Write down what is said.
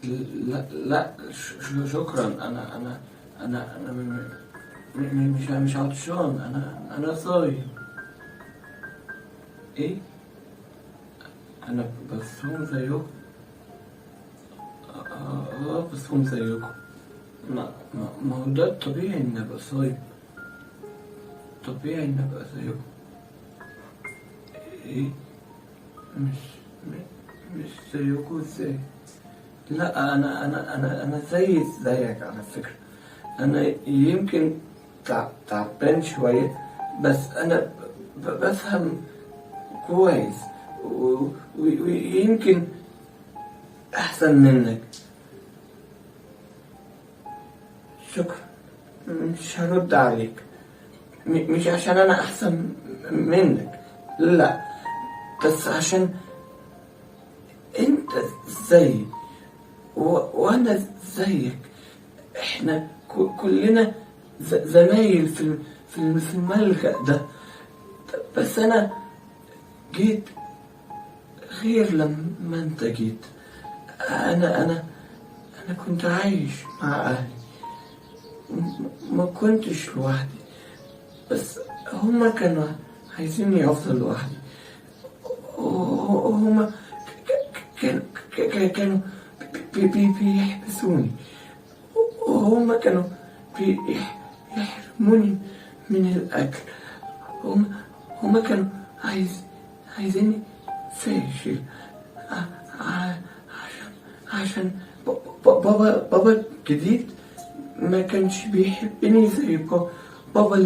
لا لا، شكرا. أنا مش عطشان. أنا صايم. إيه؟ أنا بصوم زيكم. بصوم زيكم. ما هو ده الطبيعي إني أبقى صايم. طبيعي إني أبقى زيكم. إيه؟ مش مش زيكم إزاي؟ لا، أنا زيك على فكرة. أنا يمكن تعبان شوية، بس أنا بفهم كويس، ويمكن أحسن منك. شكرا. مش هرد عليك. مش عشان أنا أحسن منك، لا، بس عشان أنت زيي وأنا زيك. إحنا كلنا زمايل في الملجأ ده. بس أنا جيت غير لما أنت جيت. أنا كنت عايش مع أهلي، ما كنتش لوحدي، بس هما كانوا عايزيني أفضل لوحدي. هما كانوا بيحبسوني. هما كانوا بيحرموني من الأكل. هما كانوا عايزيني فاشل، عشان بابا الجديد ما كانش بيحبني زي بابا